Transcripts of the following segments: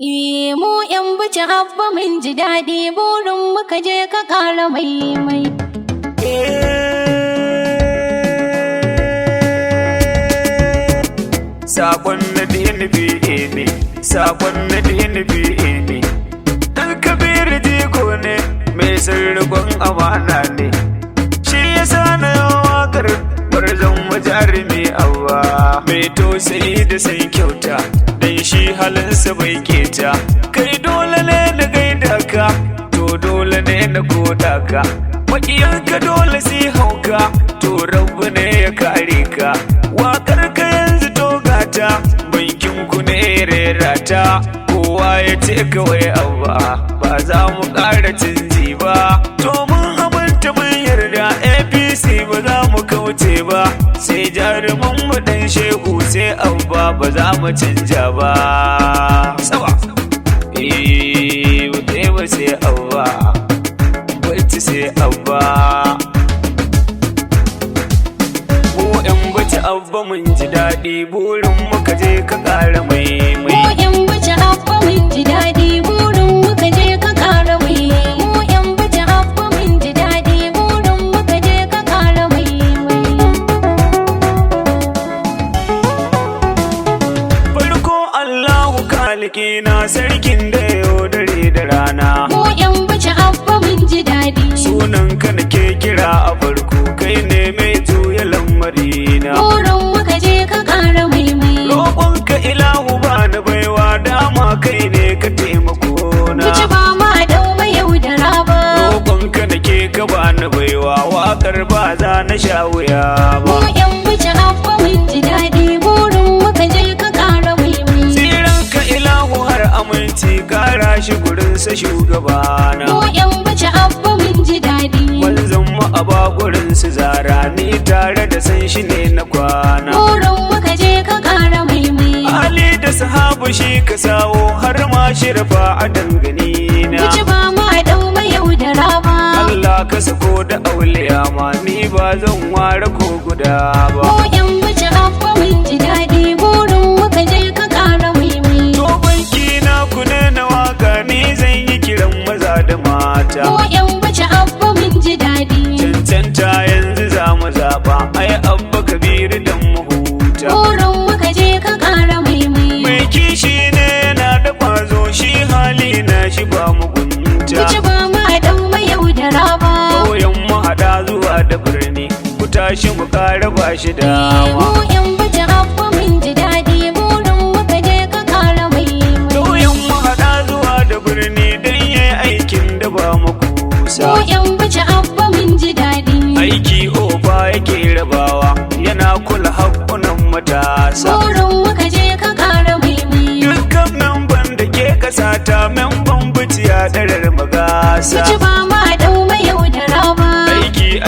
Mu ‘yan bici abba mun ji daɗi burin muka je ka ƙara mai. Sakon na DNB ne, sakon na DNB ne. Ɗan Kabiru jigo ne, mai sirrikon amana ne. Shi ya sa na yawan waƙar barzan majarumi awa. Mai tausayi da san kyauta, dan shi halinsa bai keta. Kai dole ne na gaida ka, to dole ne na goda ka. Maƙiyanka dole si hauka, to rabu ne ya kare ka. Waƙar ka yanzu togata, bankin ku ne rera ta. Kowa ya ce kawai abba, ba za mu ƙara canji ba. To mun aminta mun yarda APC ba za mu kauce ba. Sai jaruman mu ɗan shehu sai abba ba za mu canja ba. Sawa, ba sai abba, bacci sai abba. Abba mun ji daɗi burin muka je ka ƙara mai. Mu ‘yan bici abba mun ji daɗi burin muka je ka ƙara mai. Mu ‘yan bici abba mun ji daɗi burin muka je ka ƙara mai. Farko Allahu kaliki na sarkin da yau dare da rana. Mu ‘yan bici abba mun ji daɗi. Sunan ka nake kira a farko, kai ne mai juya lamarina. Burin muka je ka ƙara mai. Roƙonka ilahu ba na baiwa, dama kai ne ka taimako na. Bici ba ma dau mai yaudara ba. Roƙonka nake ka ba na baiwa, waƙar ba za na sha wuya ba. Mu ‘yan bici abba mun ji daɗi burin muka je ka ƙara mai. Tsiranka ilahu har aminci, kara shi gurinsa shugabana. Mu ‘yan bici abba mun ji daɗi. Manzon mu a ba gurinsu zara, ni tare da san shi ne na kwana. Burin muka je ka ƙara mai. Ali da sahabu shi ka sawo, har ma shirfa a dangane na. Bici ba ma dau mai yaudara ba. Allah ka sako da auliya ma, ni ba zan ware ko guda ba. Mu ‘yan bici abba mun ji daɗi burin muka je ka ƙara mai. To banki na ku ne na waka, ni zan yi kiran maza da mata. Mu ‘yan bici abba mun ji daɗi. Cancanta yanzu za mu zaɓa, ai abba kabiru dan mu huta. Burin muka je ka ƙara mai. Mai kishi ne yana da ƙwazo, shi hali na shi ba mugunta. Bici ba ma dau mai yaudara ba. Ƙauyen mu haɗa zuwa da birni, ku tashi mu ƙara ba shi Mu dama. ‘yan bici abba mun ji daɗi burin muka je ka ƙara mai. Ƙauyen mu haɗa zuwa da birni, don yayi aikin da ba mu kusa. Mu ‘yan bici abba mun ji daɗi. Aiki oba yake rabawa, yana kula haƙƙunan matasa. Burin muka je ka ƙara mai. Dukkan memban da ke kasata, memban biciya ɗarar magasa. Bici ba ma dau mai yaudara ba.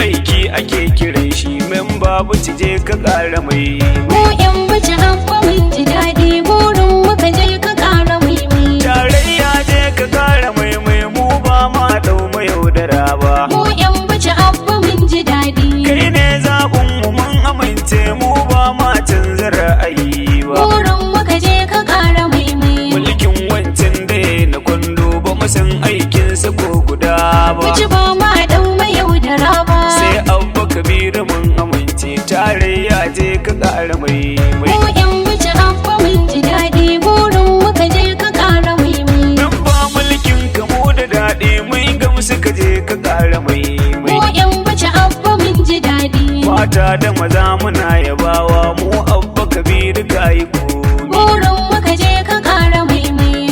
Aiki ake kiran shi, memba bici je ka ƙara mai. Mu ‘yan bici abba mun ji daɗi burin muka je ka ƙara mai. Tarayya je ka ƙara mai, mu ba ma ɗau mai yaudara ba. Mu ‘yan bici abba mun ji daɗi. Kai ne zaɓin mu mun amince, mu ba ma canza ra'ayi ba. Burin muka je ka ƙara mai. Mulkin wancan da na kwando, ba mu san aikinsa ko guda ba. Bici ba ma dau mai yaudara ba. Sai abba kabiru mun amince, tarayya je ka ƙara mai. Mu ‘yan bici abba mun ji daɗi burin muka je ka ƙara mai. Nan ba mulkin kamo da daɗi, mun gamsu ka je ka ƙara mai. Mu ‘yan bici abba mun ji daɗi. Mata da maza muna yabawa, mu abba kabiru ka yi komi. Burin muka je ka ƙara mai.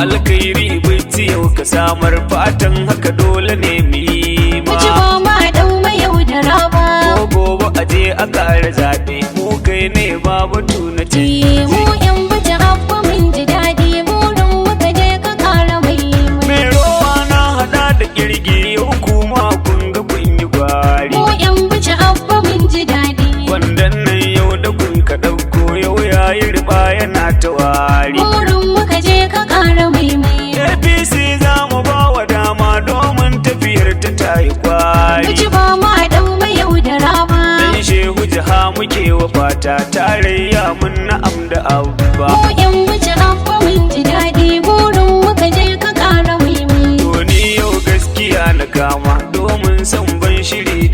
Alkairi bici yau ka samar, fatan haka dole ne mu yi ma. Bici ba ma dau mai yaudara ba. Ko gobe a je a ƙara zaɓe, mu kai ne babu tuna Mu canji. ‘yan bici abba mun ji daɗi burin muka je ka ƙara mai. Mai rowa na haɗa da ƙirgi, yau kuma kun ga kun yi gwari. Mu ‘yan bici abba mun ji daɗi. Wandan nan yau da kun ka ɗauko, yau ya yi riba yana ta wari. Burin muka je ka ƙara mai. APC za mu ba wa dama, domin tafiyar ta ta yi kwari. Bici ba ma dau mai yaudara ba. Dan shehu jiha muke wa fata, tarayya mun na'am da abba. Mu ‘yan bici abba mun ji daɗi burin muka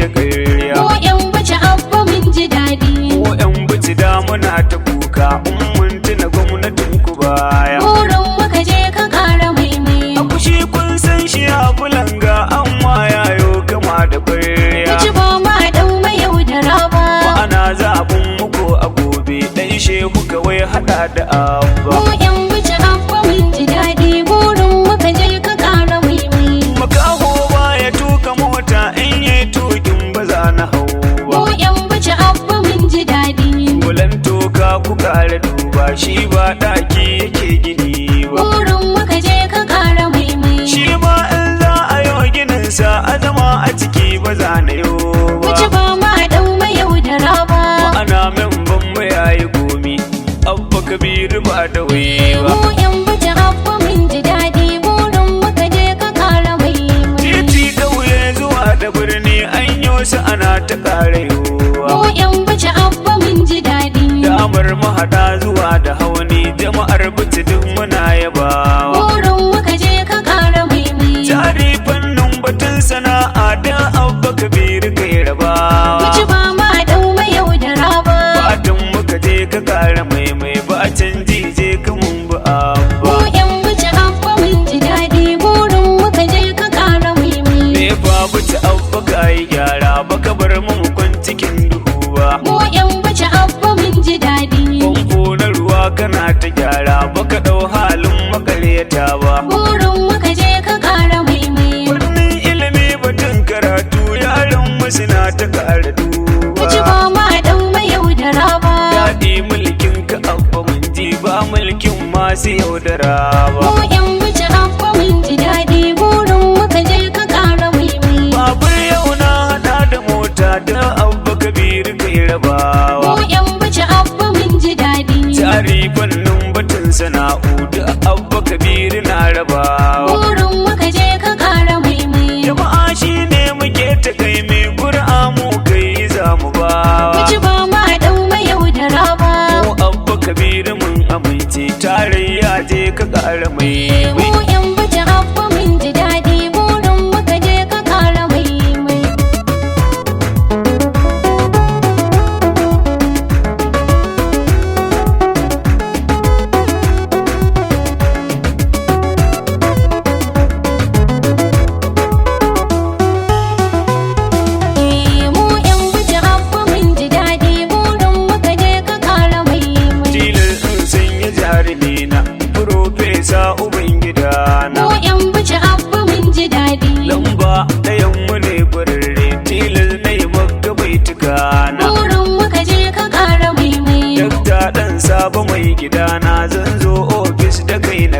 da ƙarya. Mu yan bace abba mun ji daɗi. Mu yan bici da muna ta kuka in mun tuna gwamnatin ku baya. Burin muka je ka ƙara maimai. A kushi kun san shi a bulanga amma yayo kama da ƙarya. Mu ci ba ma ɗau mai yaudara ba. Ma'ana zaɓin muku a gobe ɗan shehu kawai haɗa da abba. Mu yan bace abba mun ji daɗi. Burin muka je ka ƙara maimai. Makaho baya tuka mota in yayi tukin ba za na hau ba. Mu yan bace abba mun ji daɗi. Bulan toka ku ƙara duba shi ba ɗaki yake gini ba. Burin muka je ka ƙara maimai. Shi ma in za a yi ginin sa a zama a ciki ba za na yo Mu ba. ci ba ma ɗau mai yaudara ba. Ma'ana min ban mu yayi gomi abba kabiru ba da wai ba. Mu yan bace abba mun ji daɗi. Burin muka je ka ƙara maimai. Titi ƙauye zuwa da birni an yo su ana ta ƙara yowa. Mu yan bace abba mun ji daɗi. Damar mahaɗa zuwa da hauni jama'ar bici duk muna yabawa. Burin muka je ka ƙara maimai. Jari fannin batun sana'a da abba kabiru kai Mu rabawa. ci ba ma ɗau mai yaudara ba. Fatan muka je ka ƙara maimai ba canji je ka mun bi abba. Mu yan bace abba mun ji daɗi. Burin muka je ka ƙara maimai. Me fa bici abba ka yi gyara ba ka bar mu kwan cikin duhu ba. Mu yan bace abba mun ji daɗi. Famfo na ruwa kana ta gyara ba ka ɗau halin makaryata ba. Burin muka je ka ƙara maimai. Fannin ilimi batun karatu yaran mu suna ta ƙara Mu ci duba. ba ma ɗau mai yaudara ba. Daɗi mulkin ka abba mun ji ba mulkin masu yaudara ba. Mu yan bace abba mun ji daɗi. Burin muka je ka ƙara maimai. Babur yau na haɗa da mota da abba kabiru kai Mu rabawa. yan bace abba mun ji daɗi. Jari fannin batun sana'u da abba kabiru na rabawa. Burin muka je ka ƙara maimai. Jama'a shi ne muke ta kai mai gur'a mu kai za mu Mu bawa. ci ba ma ɗau mai yaudara ba. Mu abba kabiru mun amince tarayya je ka ƙara mai. Mu yan bace abba mun ji daɗi. Burin muka je ka ƙara maimai. Mu yan bace abba mun ji daɗi. Burin muka je ka ƙara maimai. Tilar in sun yi jarumi na Profesa Ubangidana. Mu yan bace abba mun ji daɗi. Lamba ɗayan mu ne gwararre tilar na yi maka bai tukana. Burin muka je ka ƙara maimai. Dakta ɗan saba mai gidana zan zo ofis da kai na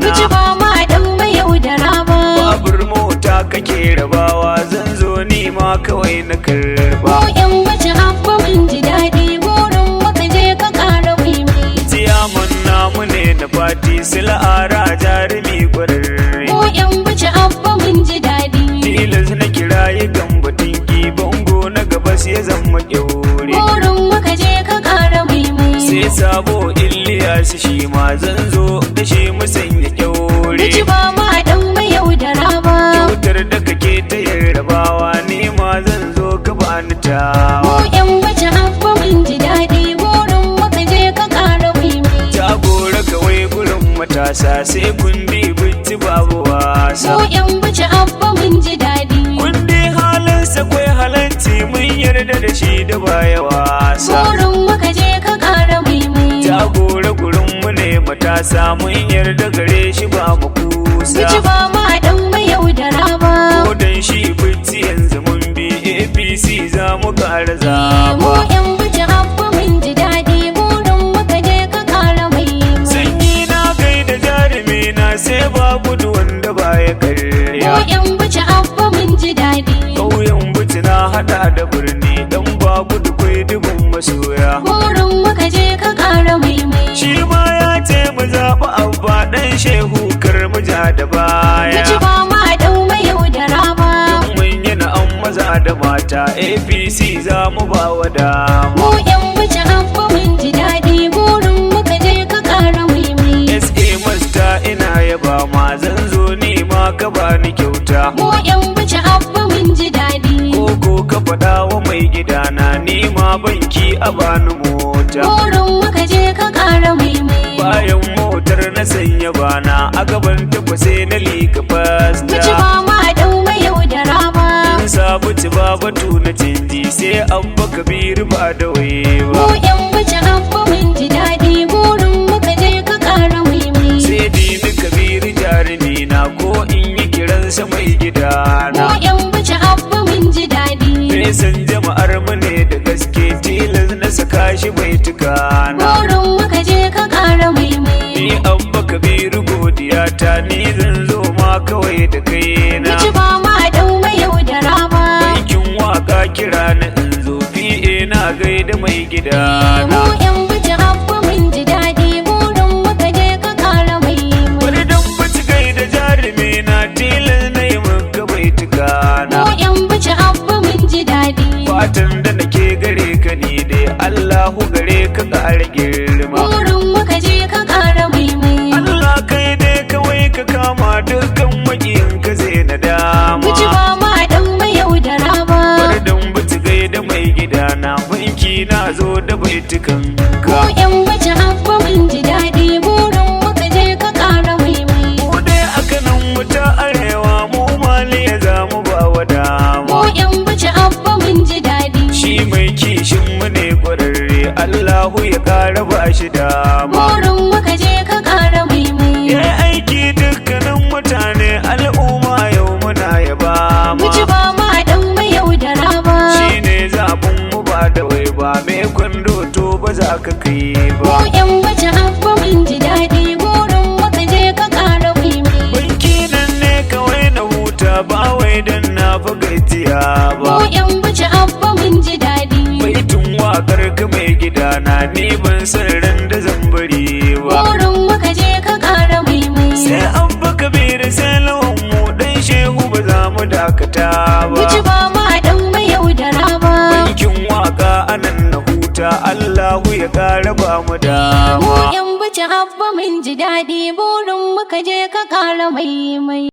Mu ci gana. ba ma ɗau mai yaudara ba. Babur mota kake rabawa zan zo ni ma kawai na Mu karba. yan bace abba mun ji daɗi. Burin muka je ka ƙara maimai. Ciyaman namu ne na fati sila'ara jarumi gwararre. Mu yan bace abba mun ji daɗi. Tilas na kirayi gambatin bango na gabas ya zama kyaure. Burin muka je ka ƙara maimai. Sai sabo Iliyas shi ma zan zo da shi mu sanya Mu kyaure. ci ba ma ɗau mai yaudara ba. Kyautar da kake ta yarrabawa ni ma zan zo ka bani Mu tawa. yan bace abba mun ji daɗi. Burin muka je ka ƙara maimai. Jagora kawai gurin matasa sai kundi bitti babu wasa. Mu yan bace abba mun ji daɗi. Kundi halinsa kwai halanci mun yarda da shi da baya wasa. Burin muka je ka ƙara maimai. Jagora gurin mu ne matasa mun yarda gare shi ba mu Mu ci kusa. ba ma ɗau mai yaudara ba. Ko dan shi bitti yanzu mun bi APC za mu ƙara Mu zaba. yan bace abba mun ji daɗi. Burin muka je ka ƙara maimai. Sanyi na gaida jarumi na sai ba gudu wanda baya Mu karya. yan bace abba mun ji daɗi. Ƙauyen bici na haɗa da birni dan ba gudu kwai dubin masoya. Burin muka je ka ƙara maimai. Shi ma ya ce mu zaɓi abba ɗan shehu kar mu ja da Mu baya. ci ba ma ɗau mai yaudara ba. Mun yi na'an maza da mata APC za mu ba wa dama. Mu yan bace abba mun ji daɗi. Burin muka je ka ƙara maimai. SA Masta ina yaba ma zan zo ni ma ka bani kyauta. Mu yan bace abba mun ji daɗi. Koko ka na sanya bana a gaban tafa sai na liƙa fasta. Buci ba ma dau mai yaudara ba. Sabuci ba batu na canji sai abba kabiru ba da waye ba. Mu yan buci abba mun ji daɗi burin muka je ka ƙara maimai. Sai dini kabiru jarumi na ko in yi kiransa mai gidana. Mu yan buci abba mun ji daɗi. Fesan jama'ar mu ne da gaske tilas na saka shi bai tukana. Burin muka je ka ƙara maimai. Ni abba kabiru godiya ta ni zan zo ma kawai da kaina. Buci ba ma dau mai yaudara ba. Aikin waka kira na in zo fiye na gaida mai gidana. Mu yan buci abba mun ji daɗi burin muka je ka ƙara maimai. Wani dan baci gaida jarumi na tilas na yi maka bai tukana. Mu yan buci abba mun ji daɗi. Fatan da nake gare ka ni dai Allahu gare ka ƙara girma. Burin muka je ka ƙara maimai. Allah kai dai kawai ka kama dukkan makiyin ka zai na dama. Buci ba ma dan mai yaudara ba. Bari dan baci gaida mai gidana banki na zo da baitukan Mu ka. yan buci abba mun ji daɗi burin muka je ka ƙara maimai. Mu dai aka nan wuta arewa mu maliya za mu ba wa Mu dama. yan buci abba mun ji daɗi. Shi mai kishin mu ne kwararre Allahu ya ƙara ba shi dama. Burin muka je ka ƙara maimai. Ya aiki dukkanin mutane al'umma yau muna yaba ma. Buci ba ma dan mai yaudara ba. Shi ne zaɓin mu ba da wai ba mai kwando to ba za ka kai Mu ba. yan buci abba mun ji daɗi burin muka je ka ƙara maimai. Banki nan ne kawai na huta ba wai dan na fi gajiya ba. Mu yan buci abba mun ji daɗi. Baitin waƙar ka mai gidana ni ban san ran da zan bari ba. Burin muka je ka ƙara maimai. Sai abba kabiru sai lawan mu dan shehu ba za mu dakata Buci ba. ba ma dan mai yaudara ba. Bankin waka anan na huta Allahu ya ƙara ba mu Mu dama. yan buci abba mun ji daɗi burin muka je ka ƙara maimai.